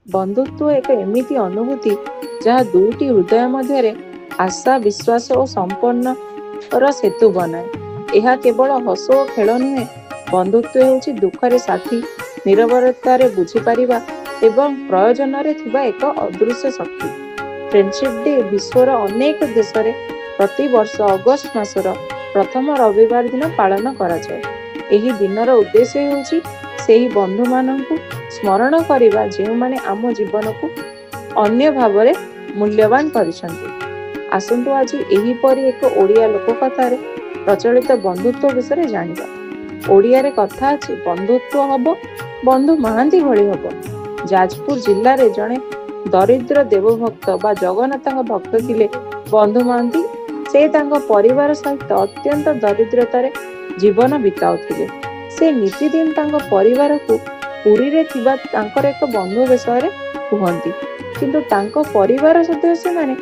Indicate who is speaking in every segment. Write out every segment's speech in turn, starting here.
Speaker 1: ବନ୍ଧୁତ୍ୱ ଏକ ଏମିତି ଅନୁଭୂତି ଯାହା ଦୁଇଟି ହୃଦୟ ମଧ୍ୟରେ ଆଶା, ବିଶ୍ୱାସ ଓ ସମ୍ପର୍କର ସେତୁ ବନାଏ। ଏହା କେବଳ ହସ ଓ ଖେଳ ନୁହେଁ, ବନ୍ଧୁତ୍ୱ ହେଉଛି ଦୁଃଖରେ ସାଥୀ, ନିରବତାରେ ବୁଝିପାରିବା ଏବଂ ପ୍ରୟୋଜନରେ ଥିବା ଏକ ଅଦୃଶ୍ୟ ଶକ୍ତି। ଫ୍ରେଣ୍ଡସିପ୍ ଡେ ବିଶ୍ୱର ଅନେକ ଦେଶରେ ପ୍ରତିବର୍ଷ ଅଗଷ୍ଟ ମାସର ପ୍ରଥମ ରବିବାର ଦିନ ପାଳନ କରାଯାଏ। ଏହି ଦିନର ଉଦ୍ଦେଶ୍ୟ ହେଉଛି ସେହି ବନ୍ଧୁମାନଙ୍କୁ ସ୍ମରଣ କରିବା ଯେଉଁମାନେ ଆମ ଜୀବନକୁ ଅନ୍ୟ ଭାବରେ ମୂଲ୍ୟବାନ କରିଛନ୍ତି। ଆସନ୍ତୁ ଆଜି ଏହିପରି ଏକ ଓଡ଼ିଆ ଲୋକକଥାରେ ପ୍ରଚଳିତ ବନ୍ଧୁତ୍ୱ ବିଷୟରେ ଜାଣିବା। ଓଡ଼ିଆରେ କଥା ଅଛି, ବନ୍ଧୁତ୍ୱ ହବ ବନ୍ଧୁ ମହାନ୍ତି ଭଳି ହବ। ଯାଜପୁର ଜିଲ୍ଲାରେ ଜଣେ ଦରିଦ୍ର ଦେବଭକ୍ତ ବା ଜଗନ୍ନାଥଙ୍କ ଭକ୍ତ ଥିଲେ ବନ୍ଧୁ ମହାନ୍ତି। ସେ ତାଙ୍କ ପରିବାର ସହିତ ଅତ୍ୟନ୍ତ ଦରିଦ୍ରତାରେ ଜୀବନ ବିତାଉଥିଲେ। ସେ ନିତିଦିନ ତାଙ୍କ ପରିବାରକୁ ପୁରୀରେ ଥିବା ତାଙ୍କର ଏକ ବନ୍ଧୁ ବିଷୟରେ କୁହନ୍ତି, କିନ୍ତୁ ତାଙ୍କ ପରିବାର ସଦସ୍ୟମାନେ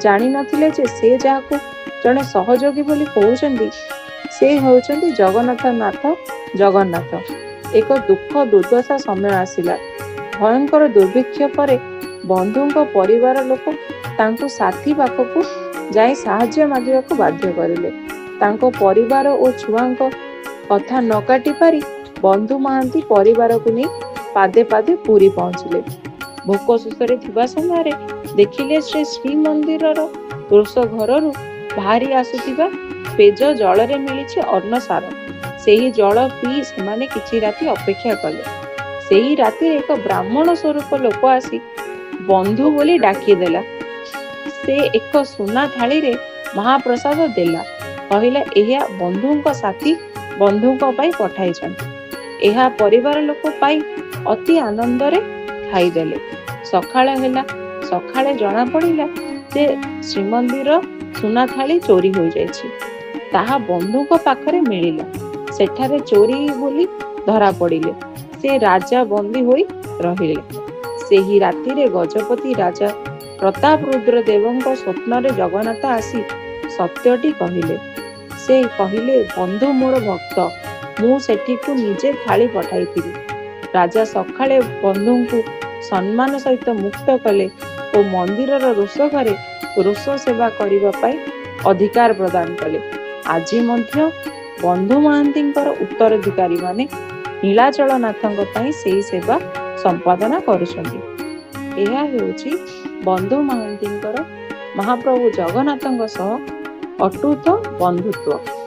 Speaker 1: ଜାଣିନଥିଲେ ଯେ ସେ ଯାହାକୁ ଜଣେ ସହଯୋଗୀ ବୋଲି କହୁଛନ୍ତି ସେ ହେଉଛନ୍ତି ଜଗନ୍ନାଥ। ଏକ ଦୁଃଖ ଦୁର୍ଦ୍ଦଶା ସମୟ ଆସିଲା। ଭୟଙ୍କର ଦୁର୍ଭିକ୍ଷ ପରେ ବନ୍ଧୁଙ୍କ ପରିବାର ଲୋକ ତାଙ୍କୁ ସାଥୀ ପାଖକୁ ଯାଇ ସାହାଯ୍ୟ ମାଗିବାକୁ ବାଧ୍ୟ କରିଲେ। ତାଙ୍କ ପରିବାର ଓ ଛୁଆଙ୍କ କଥା ନ କାଟି ପାରି ବନ୍ଧୁ ମହାନ୍ତି ପରିବାରକୁ ନେଇ ପାଦେ ପାଦେ ପୁରୀ ପହଞ୍ଚିଲେ। ଭୋକ ଶୋଷରେ ଥିବା ସମୟରେ ଦେଖିଲେ ସେ ଶ୍ରୀମନ୍ଦିରର ରୋଷ ଘରରୁ ବାହାରି ଆସୁଥିବା ପେଜ ଜଳରେ ମିଳିଛି ଅନ୍ନସାର। ସେହି ଜଳ ପିଇ ସେମାନେ କିଛି ରାତି ଅପେକ୍ଷା କଲେ। ସେହି ରାତିରେ ଏକ ବ୍ରାହ୍ମଣ ସ୍ୱରୂପ ଲୋକ ଆସି ବନ୍ଧୁ ବୋଲି ଡାକିଦେଲା। ସେ ଏକ ସୁନା ଥାଳିରେ ମହାପ୍ରସାଦ ଦେଲା, କହିଲା ଏହା ବନ୍ଧୁଙ୍କ ସାଥୀ ବନ୍ଧୁଙ୍କ ପାଇଁ ପଠାଇଛନ୍ତି। ଏହା ପରିବାର ଲୋକ ପାଇ ଅତି ଆନନ୍ଦରେ ଖାଇଦେଲେ। ସକାଳ ହେଲା। ସକାଳେ ଜଣାପଡ଼ିଲା ଯେ ଶ୍ରୀମନ୍ଦିର ସୁନା ଥାଳି ଚୋରି ହୋଇଯାଇଛି। ତାହା ବନ୍ଧୁଙ୍କ ପାଖରେ ମିଳିଲା। ସେଠାରେ ଚୋରି ବୋଲି ଧରା ପଡ଼ିଲେ। ସେ ରାଜା ବନ୍ଦୀ ହୋଇ ରହିଲେ। ସେହି ରାତିରେ ଗଜପତି ରାଜା ପ୍ରତାପରୁଦ୍ର ଦେବଙ୍କ ସ୍ୱପ୍ନରେ ଜଗନ୍ନାଥ ଆସି ସତ୍ୟଟି କହିଲେ। ସେ କହିଲେ, ବନ୍ଧୁ ମୋର ଭକ୍ତ, ମୁଁ ସେଠିକୁ ନିଜେ ଥାଳି ପଠାଇଥିଲି। ରାଜା ସକାଳେ ବନ୍ଧୁଙ୍କୁ ସମ୍ମାନ ସହିତ ମୁକ୍ତ କଲେ ଓ ମନ୍ଦିରର ରୋଷ ଘରେ ରୋଷ ସେବା କରିବା ପାଇଁ ଅଧିକାର ପ୍ରଦାନ କଲେ। ଆଜି ମଧ୍ୟ ବନ୍ଧୁ ମହାନ୍ତିଙ୍କର ଉତ୍ତରାଧିକାରୀମାନେ ନୀଳାଚଳନାଥଙ୍କ ପାଇଁ ସେହି ସେବା ସମ୍ପାଦନା କରୁଛନ୍ତି। ଏହା ହେଉଛି ବନ୍ଧୁ ମହାନ୍ତିଙ୍କର ମହାପ୍ରଭୁ ଜଗନ୍ନାଥଙ୍କ ସହ ଅଟୁଟ ବନ୍ଧୁତ୍ୱ।